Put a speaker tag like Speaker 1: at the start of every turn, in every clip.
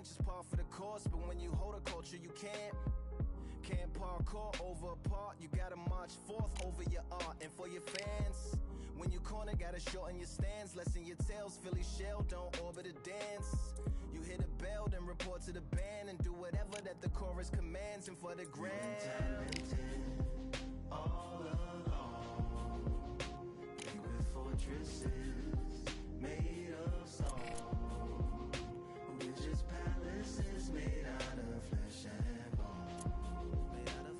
Speaker 1: can't just par for the course, but when you hold a culture, you can't parkour over a part. You gotta march forth over your art. And for your fans, when you corner, gotta shorten your stance, lessen your tails. Philly shell, don't orbit a dance. You hit a bell, then report to the band and do whatever that the chorus commands. And for the grand, all along, liquid fortresses made of stone, we're just palaces made out of flesh and bone,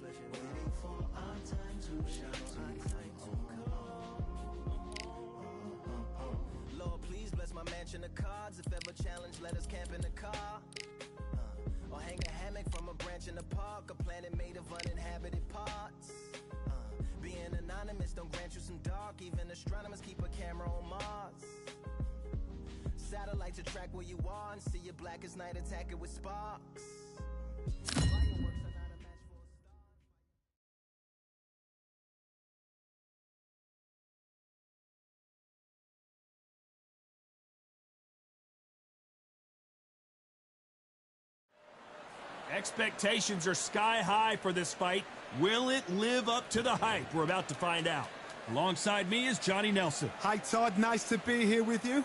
Speaker 1: waiting for our time to shine, Lord, please bless my mansion of cards. If ever challenged, let us camp in the car, or hang a hammock from a branch in the park. A planet made of uninhabited parts. Being anonymous don't grant you some dark. Even astronomers keep a camera on Mars. Satellite to track where you are and see your blackest night attack it with sparks. Fireworks are not a match for a star.
Speaker 2: Expectations are sky high for this fight. Will it live up to the hype? We're about to find out. Alongside me is Johnny Nelson.
Speaker 3: Hi, Todd. Nice to be here with you.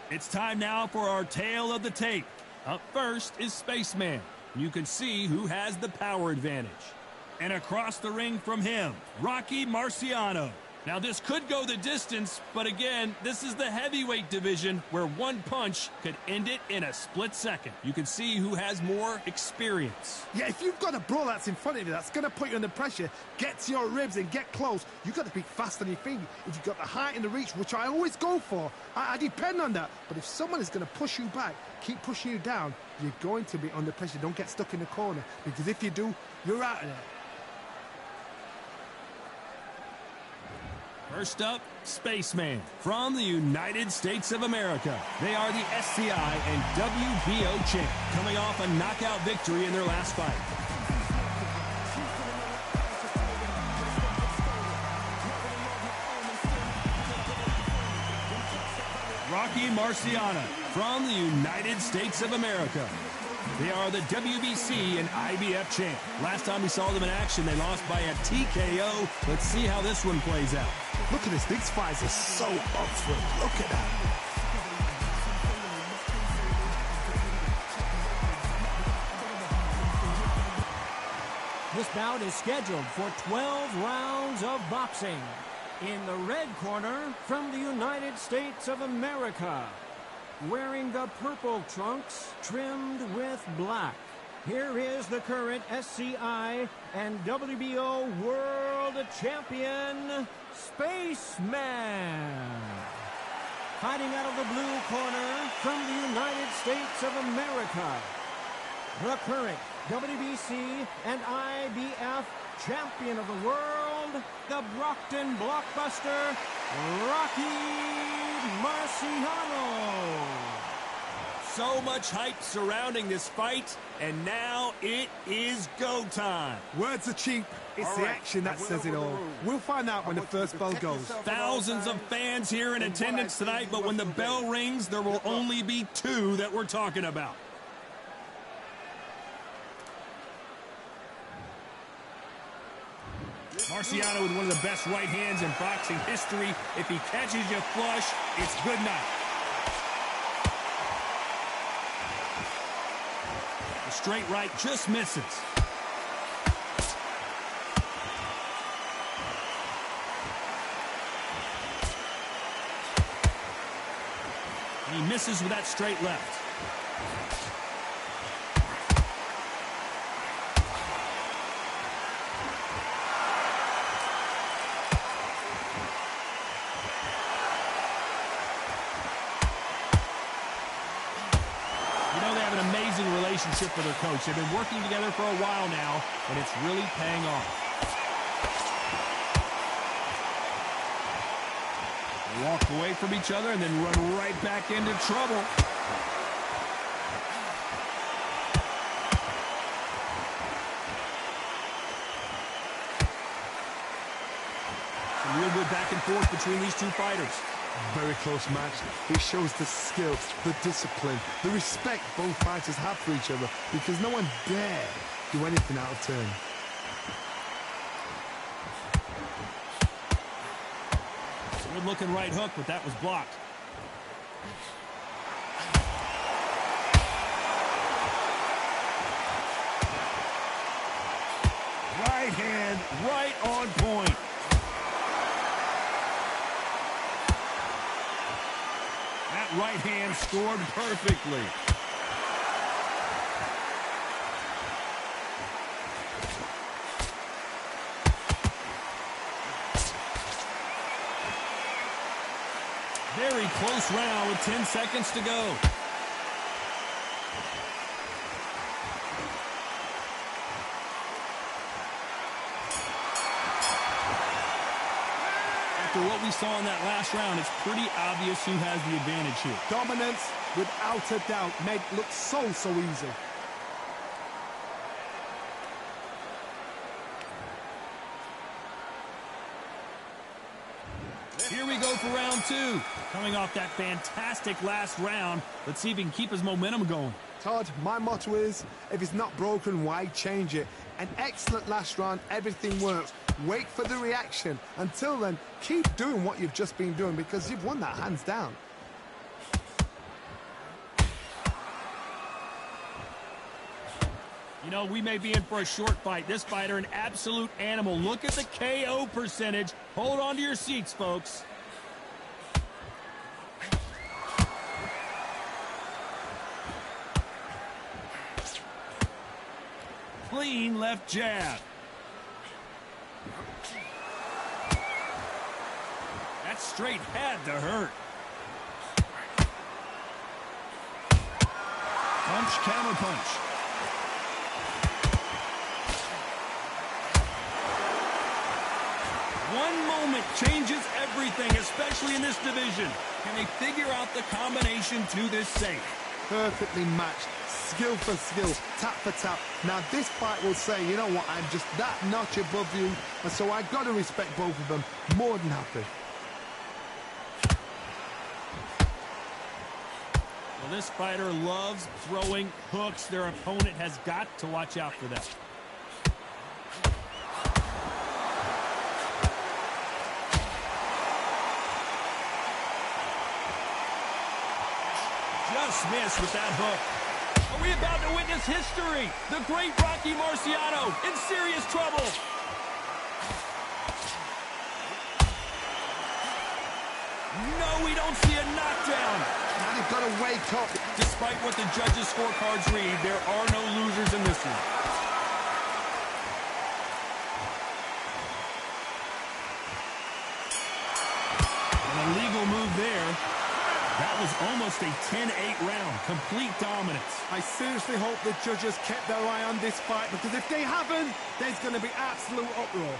Speaker 2: It's time now for our tale of the tape. Up first is Spaceman. You can see who has the power advantage. And across the ring from him, Rocky Marciano. Now this could go the distance, but again, this is the heavyweight division where one punch could end it in a split second. You can see who has more experience.
Speaker 3: Yeah, if you've got a brawler that's in front of you that's going to put you under pressure, get to your ribs and get close, you've got to be fast on your feet. If you've got the height and the reach, which I always go for, I depend on that. But if someone is going to push you back, keep pushing you down, you're going to be under pressure. Don't get stuck in the corner, because if you do, you're out of there.
Speaker 2: First up, Spaceman from the United States of America. They are the SCI and WBO champ, coming off a knockout victory in their last fight. Rocky Marciano from the United States of America. They are the WBC and IBF champ. Last time we saw them in action, they lost by a TKO. Let's see how this one plays out.
Speaker 3: Look at this. These fights are so up for it. Look at that.
Speaker 4: This bout is scheduled for 12 rounds of boxing. In the red corner, from the United States of America, wearing the purple trunks trimmed with black, here is the current SCI and WBO World Champion, Spaceman. Fighting out of the blue corner, from the United States of America, the current WBC and IBF champion of the world, the Brockton blockbuster, Rocky Marciano.
Speaker 2: So much hype surrounding this fight, and now it is go time.
Speaker 3: Words are cheap. It's the action that says it all. We'll find out when the first bell goes.
Speaker 2: Thousands of fans here in attendance tonight, but when the bell rings, there will only be two that we're talking about. Marciano with one of the best right hands in boxing history. If he catches you flush, it's good night. The straight right just misses. And he misses with that straight left. Relationship with their coach. They've been working together for a while now, and it's really paying off. They walk away from each other and then run right back into trouble. Some real good back and forth between these two fighters.
Speaker 3: Very close match. It shows the skill, the discipline, the respect both fighters have for each other, because no one dare do anything out of turn.
Speaker 2: Good looking right hook, but that was blocked. Right hand, right on point. That right hand scored perfectly. Very close round with 10 seconds to go. After what we saw in that last round, it's pretty obvious who has the advantage here.
Speaker 3: Dominance, without a doubt, made it look so easy.
Speaker 2: Here we go for round two. Coming off that fantastic last round, let's see if he can keep his momentum going.
Speaker 3: Todd, my motto is, if it's not broken, why change it? An excellent last round, everything works. Wait for the reaction. Until then, keep doing what you've just been doing, because you've won that hands down.
Speaker 2: You know, we may be in for a short fight. This fighter, an absolute animal. Look at the KO percentage. Hold on to your seats, folks. Clean left jab. That straight had to hurt. Punch, counter punch. One moment changes everything, especially in this division. Can they figure out the combination to this safe?
Speaker 3: Perfectly matched, skill for skill, tap for tap. Now this fight will say, you know what, I'm just that notch above you, and so I got to respect both of them. More than happy.
Speaker 2: Well, this fighter loves throwing hooks. Their opponent has got to watch out for that. Just missed with that hook. Are we about to witness history? The great Rocky Marciano in serious trouble. No, we don't see a knockdown.
Speaker 3: Now they've got to wake up.
Speaker 2: Despite what the judges' scorecards read, there are no losers in this one. An illegal move there. That was almost a 10-8 round. Complete dominance.
Speaker 3: I seriously hope the judges kept their eye on this fight, because if they haven't, there's going to be absolute uproar.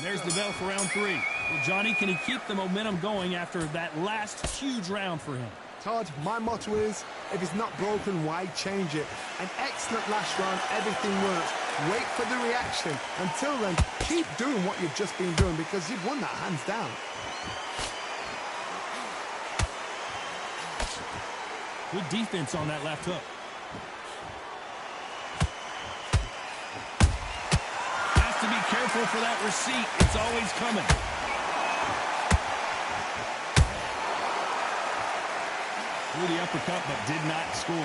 Speaker 2: There's the bell for round three. Well, Johnny, can he keep the momentum going after that last huge round for him?
Speaker 3: Todd, my motto is, if it's not broken, why change it? An excellent last round, everything works. Wait for the reaction. Until then, keep doing what you've just been doing, because you've won that hands down.
Speaker 2: Good defense on that left hook. Has to be careful for that receipt. It's always coming. Threw the uppercut, but did not score. You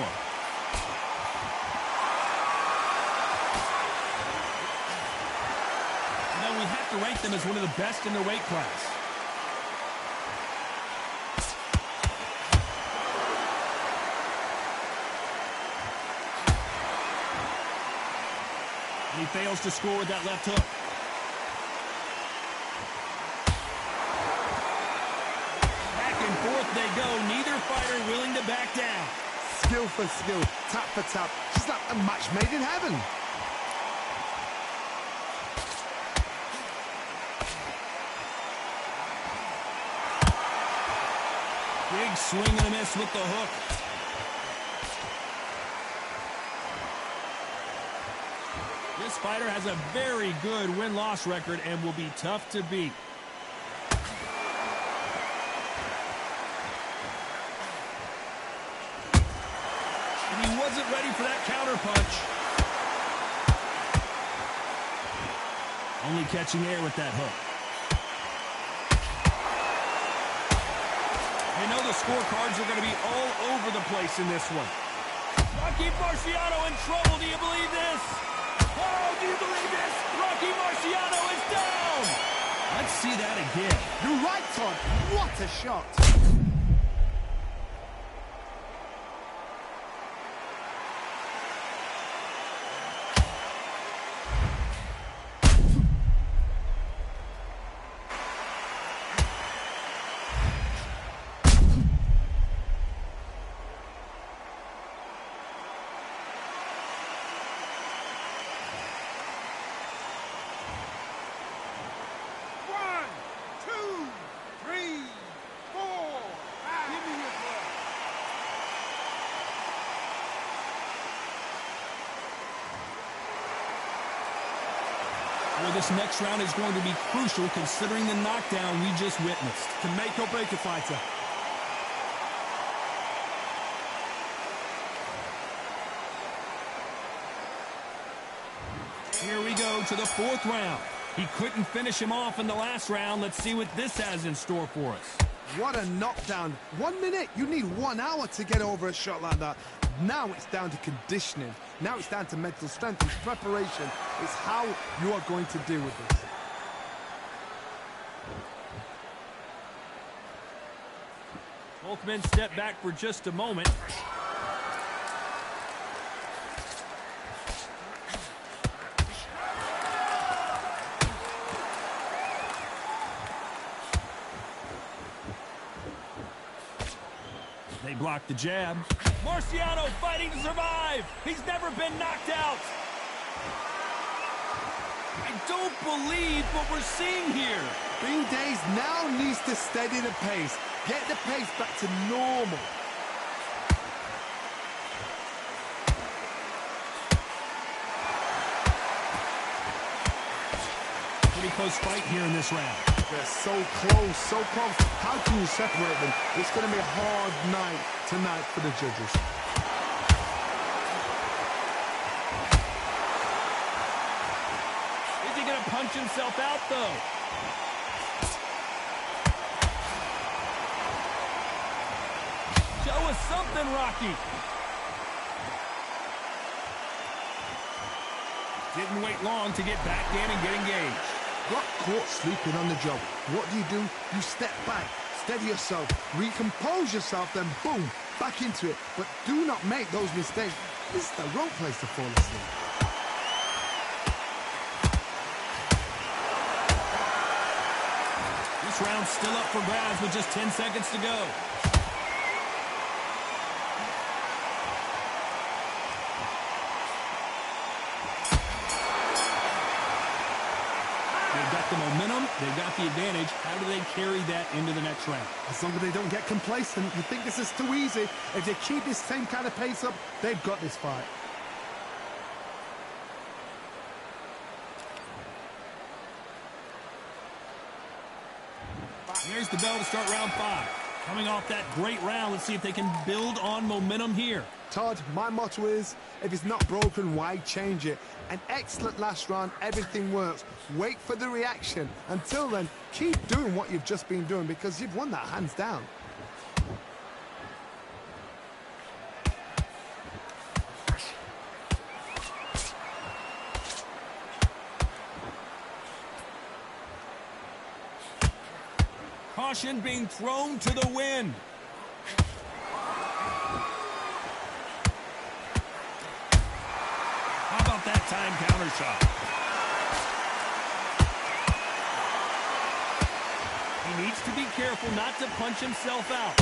Speaker 2: know, we have to rank them as one of the best in their weight class. And he fails to score with that left hook. Forth they go, neither fighter willing to back down.
Speaker 3: Skill for skill, tap for tap, just like a match made in heaven.
Speaker 2: Big swing and a miss with the hook. This fighter has a very good win-loss record and will be tough to beat. And he wasn't ready for that counter punch. Only catching air with that hook. You know the scorecards are going to be all over the place in this one. Rocky Marciano in trouble. Do you believe this? Oh, do you believe this? Rocky Marciano is down. Let's see that again.
Speaker 3: You're right, Todd. What a shot.
Speaker 2: Well, this next round is going to be crucial considering the knockdown we just witnessed.
Speaker 3: To make or break a fighter.
Speaker 2: Here we go to the fourth round. He couldn't finish him off in the last round. Let's see what this has in store for us.
Speaker 3: What a knockdown. 1 minute, you need 1 hour to get over a shot like that. Now it's down to conditioning. Now it's down to mental strength and preparation. It's how you are going to deal with this.
Speaker 2: Both men step back for just a moment. They block the jab. Marciano fighting to survive. He's never been knocked out. I don't believe what we're seeing here.
Speaker 3: Bing Days now needs to steady the pace. Get the pace back to normal.
Speaker 2: Pretty close fight here in this round.
Speaker 3: They're so close, so close. How can you separate them? It's going to be a hard night tonight for the judges.
Speaker 2: Is he going to punch himself out, though? Show us something, Rocky. Didn't wait long to get back in and get engaged.
Speaker 3: Got caught sleeping on the job. What do? You step back, steady yourself, recompose yourself, then boom, back into it. But do not make those mistakes. This is the wrong place to fall asleep.
Speaker 2: This round's still up for grabs with just 10 seconds to go. They've got the momentum, they've got the advantage. How do they carry that into the next round?
Speaker 3: As long as they don't get complacent, you think this is too easy. If they keep this same kind of pace up, they've got this fight.
Speaker 2: Here's the bell to start round 5. Coming off that great round, let's see if they can build on momentum here.
Speaker 3: Todd, my motto is, if it's not broken, why change it? An excellent last round, everything works. Wait for the reaction. Until then, keep doing what you've just been doing because you've won that hands down.
Speaker 2: Caution being thrown to the wind. How about that time counter shot? He needs to be careful not to punch himself out.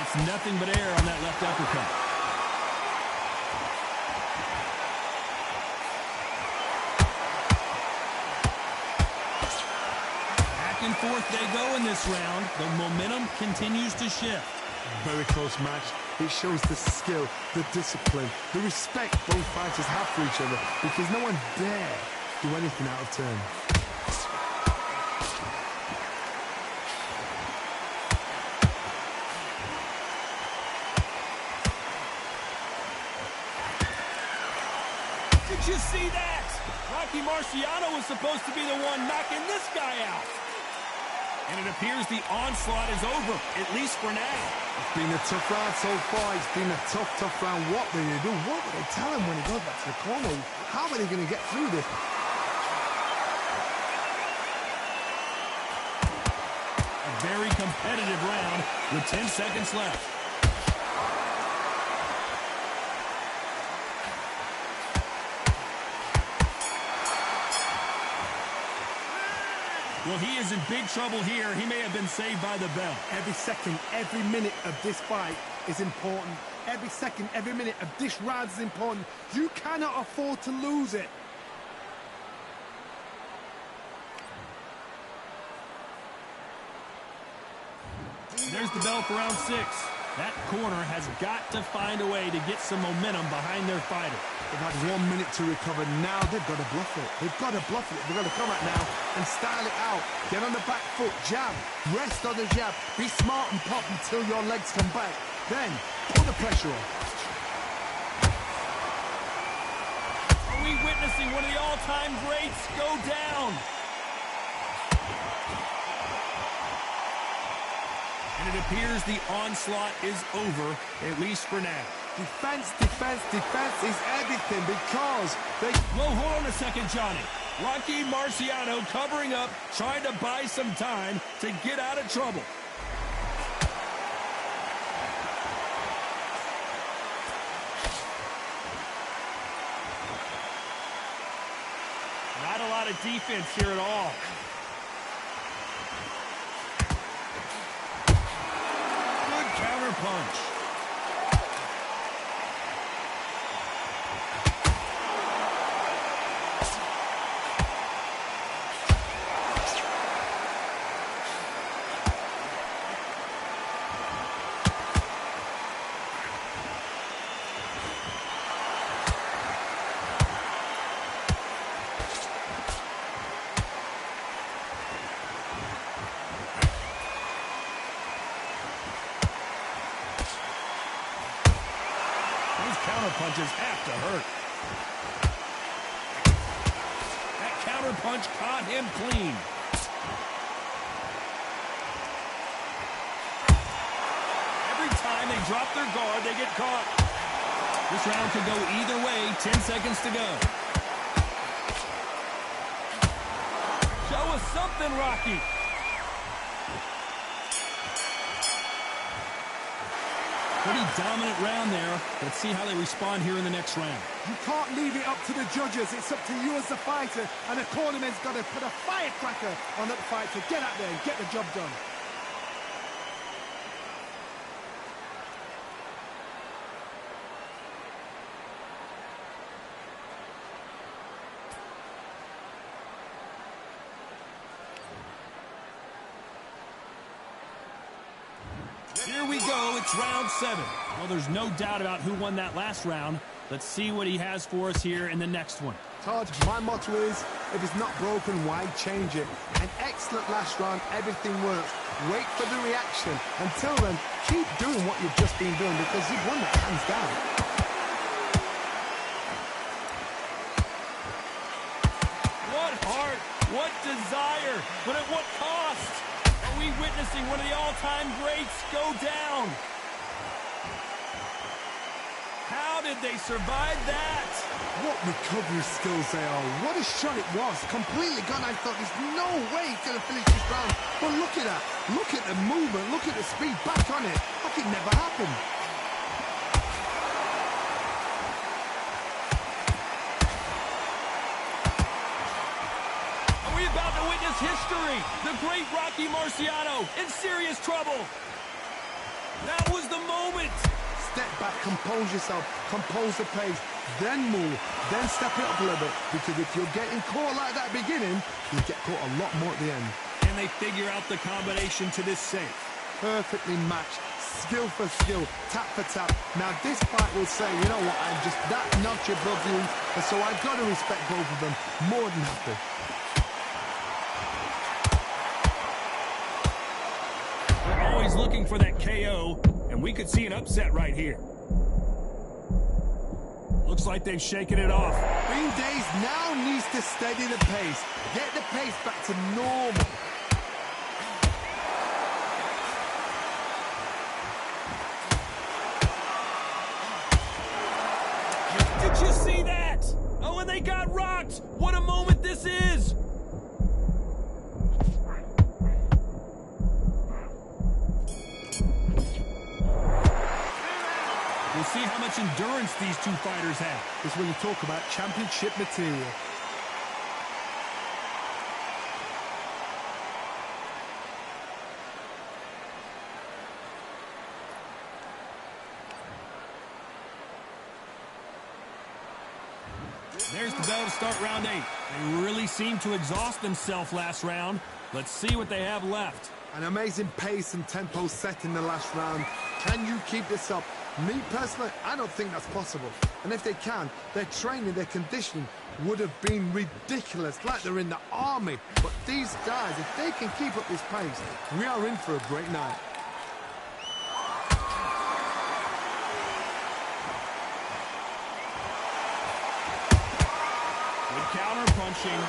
Speaker 2: It's nothing but air on that left uppercut. forth they go in this round. The momentum continues to shift.
Speaker 3: Very close match. It shows the skill, the discipline, the respect both fighters have for each other, because no one dare do anything out of turn.
Speaker 2: Did you see that? Rocky Marciano was supposed to be the one knocking this guy out. And it appears the onslaught is over, at least for now.
Speaker 3: It's been a tough round so far. It's been a tough round. What will they do? What will they tell him when he goes back to the corner? How are they going to get through this?
Speaker 2: A very competitive round with 10 seconds left. Well, he is in big trouble here. He may have been saved by the bell.
Speaker 3: Every second, every minute of this fight is important. Every second, every minute of this round is important. You cannot afford to lose it.
Speaker 2: There's the bell for round 6. That corner has got to find a way to get some momentum behind their fighter.
Speaker 3: They've had 1 minute to recover. Now they've got to bluff it. They've got to bluff it. They've got to come out now and style it out. Get on the back foot, jab, rest on the jab. Be smart and pop until your legs come back. Then put the pressure on.
Speaker 2: Are we witnessing one of the all-time greats go down? And it appears the onslaught is over, at least for now.
Speaker 3: Defense, defense, defense is everything, because they...
Speaker 2: Whoa, hold on a second, Johnny. Rocky Marciano covering up, trying to buy some time to get out of trouble. Not a lot of defense here at all. Good counter punch. Punches have to hurt. That counter punch caught him clean. Every time they drop their guard, they get caught. This round could go either way. 10 seconds to go. Show us something, Rocky. Pretty dominant round there. Let's see how they respond here in the next round.
Speaker 3: You can't leave it up to the judges. It's up to you as the fighter, and the cornerman's got to put a firecracker on that fight to get out there and get the job done.
Speaker 2: Here we go. It's round 7. Well, there's no doubt about who won that last round. Let's see what he has for us here in the next one.
Speaker 3: Todd, my motto is, if it's not broken, why change it? An excellent last round. Everything works. Wait for the reaction. Until then, keep doing what you've just been doing, because you've won that hands down.
Speaker 2: What heart, what desire, but at what cost? Are we witnessing one of the all-time greats go down? How did they survive that?
Speaker 3: What recovery skills they are. What a shot it was. Completely gone. I thought there's no way he's going to finish this round. But look at that. Look at the movement. Look at the speed. Back on it. Like it never happened.
Speaker 2: Are we about to witness history? The great Rocky Marciano in serious trouble. That was the moment.
Speaker 3: Step back, compose yourself, compose the pace, then move, then step it up a little bit. Because if you're getting caught like that beginning, you get caught a lot more at the end.
Speaker 2: And Can they figure out the combination to this safe?
Speaker 3: Perfectly matched. Skill for skill, tap for tap. Now this fight will say, you know what, I'm just that notch above you, and so I've got to respect both of them more than happy.
Speaker 2: They're always looking for that KO, and we could see an upset right here. Looks like they've shaken it off.
Speaker 3: Green Days now needs to steady the pace, get the pace back to normal.
Speaker 2: Did you see that? Oh, and they got rocked. What a moment this is. We'll see how much endurance these two fighters have.
Speaker 3: It's when you talk about championship material.
Speaker 2: There's the bell to start round 8. They really seemed to exhaust themselves last round. Let's see what they have left.
Speaker 3: An amazing pace and tempo set in the last round. Can you keep this up? Me personally, I don't think that's possible. And if they can, their training, their conditioning would have been ridiculous, like they're in the army. But these guys, if they can keep up this pace, we are in for a great night.
Speaker 2: Good counter punching.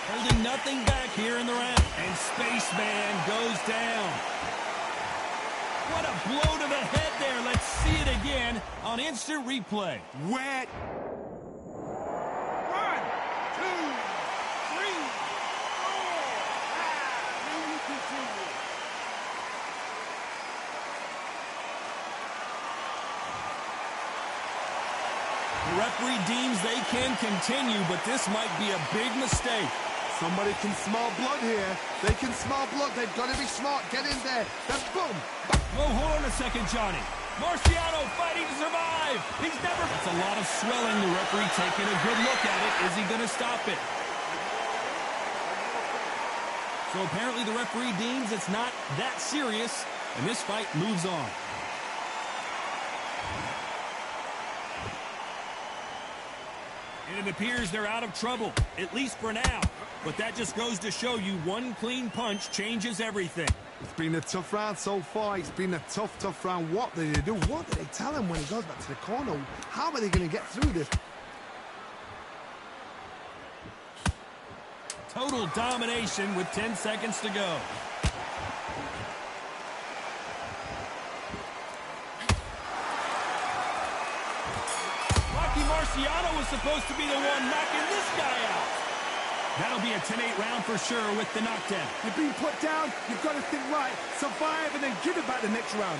Speaker 2: Holding nothing back here in the round. And Spaceman goes down. What a blow to the head there. Let's see it again on instant replay.
Speaker 3: Wet.
Speaker 5: 1, 2, 3, 4, 5. Then you continue.
Speaker 2: The referee deems they can continue, but this might be a big mistake.
Speaker 3: Somebody can smell blood here. They can smell blood. They've got to be smart. Get in there. Then boom.
Speaker 2: Whoa, hold on a second, Johnny. Marciano fighting to survive. He's never... That's a lot of swelling. The referee taking a good look at it. Is he going to stop it? So apparently the referee deems it's not that serious, and this fight moves on. And it appears they're out of trouble, at least for now. But that just goes to show you one clean punch changes everything.
Speaker 3: It's been a tough round so far. It's been a tough round. What did they do? What did they tell him when he goes back to the corner? How are they going to get through this?
Speaker 2: Total domination with 10 seconds to go. Rocky Marciano was supposed to be the one knocking this guy out. That'll be a 10-8 round for sure with the knockdown.
Speaker 3: You've been put down. You've got to think right. Survive and then give it back the next round.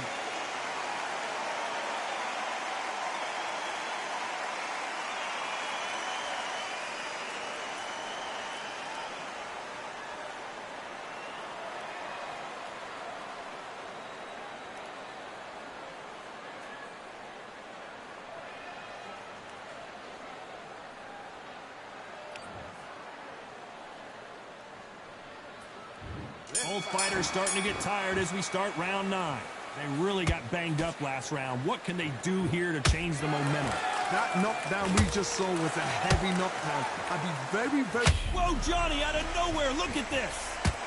Speaker 2: Both fighters starting to get tired as we start round 9. They really got banged up last round. What can they do here to change the momentum?
Speaker 3: That knockdown we just saw was a heavy knockdown. I'd be very...
Speaker 2: Whoa, Johnny, out of nowhere. Look at this.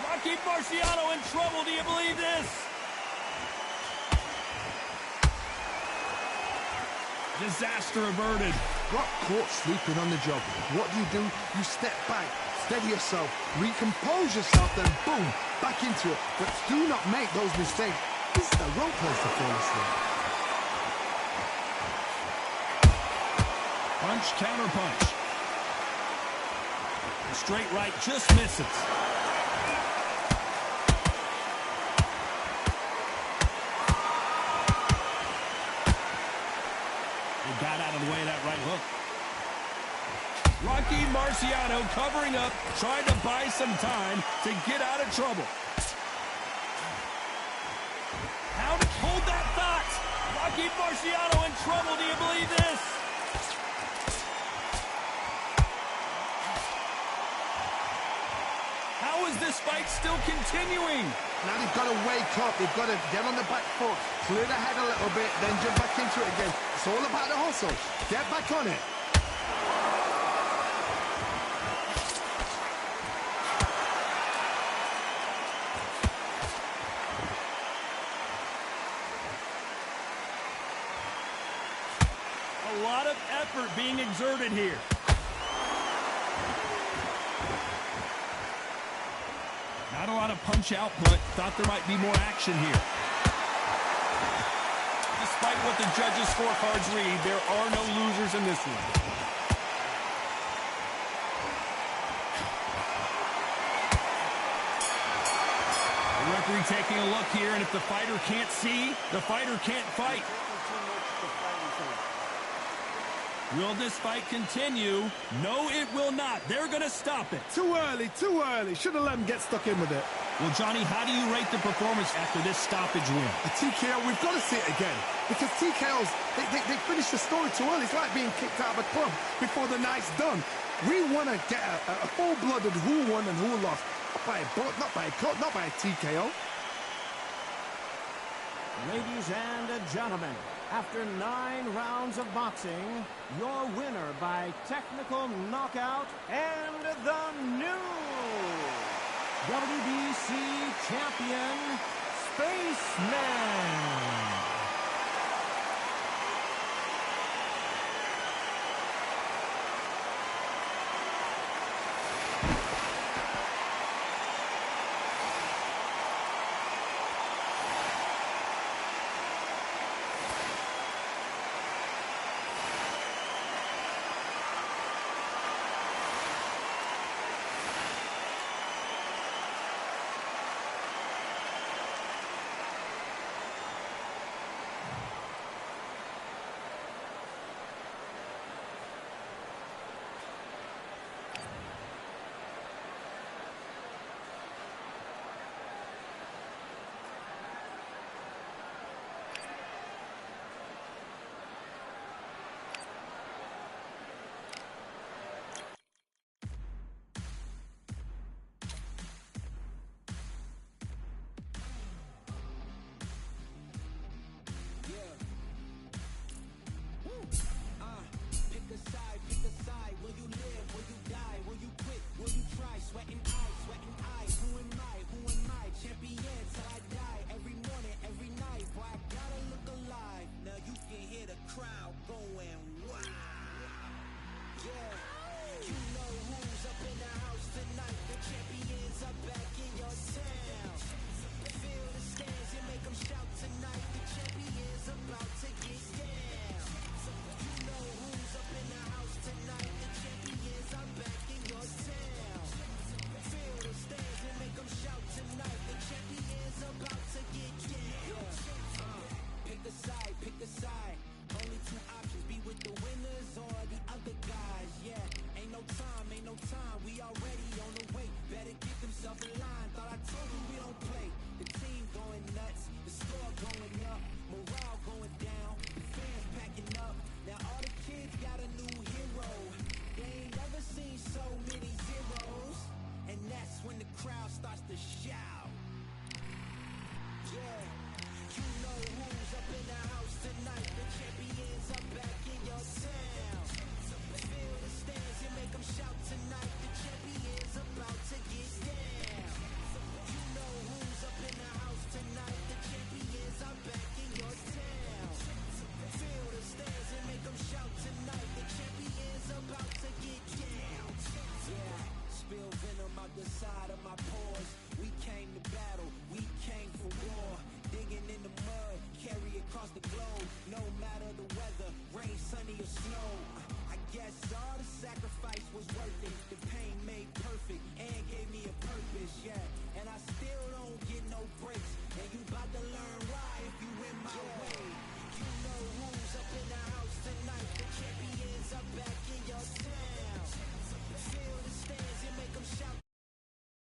Speaker 2: Rocky Marciano in trouble. Do you believe this? Disaster averted.
Speaker 3: Got caught sleeping on the job. What do? You step back, steady yourself, recompose yourself, then boom, back into it. But do not make those mistakes. This is the wrong place to fall asleep.
Speaker 2: Punch, counter punch. The straight right just misses. They got out of the way of that right hook. Rocky Marciano covering up, trying to buy some time to get out of trouble. How to hold that thought. Rocky Marciano in trouble. Do you believe this? How is this fight still continuing?
Speaker 3: Now they've got to wake up. They've got to get on the back foot, clear the head a little bit, then jump back into it again. It's all about the hustle. Get back on it.
Speaker 2: A lot of effort being exerted here. Not a lot of punch output. Thought there might be more action here. Despite what the judges' scorecards read, there are no losers in this one. The referee taking a look here, and if the fighter can't see, the fighter can't fight. Will this fight continue? No, it will not. They're going to stop it.
Speaker 3: Too early, too early. Should have let him get stuck in with it.
Speaker 2: Well, Johnny, how do you rate the performance after this stoppage win?
Speaker 3: A TKO, we've got to see it again. Because TKOs, they finish the story too early. It's like being kicked out of a club before the night's done. We want to get a full-blooded who won and who lost. Not by a bullet, not by a cut, not by a TKO.
Speaker 4: Ladies and gentlemen, after 9 rounds of boxing, your winner by technical knockout and the new WBC champion, Spaceman.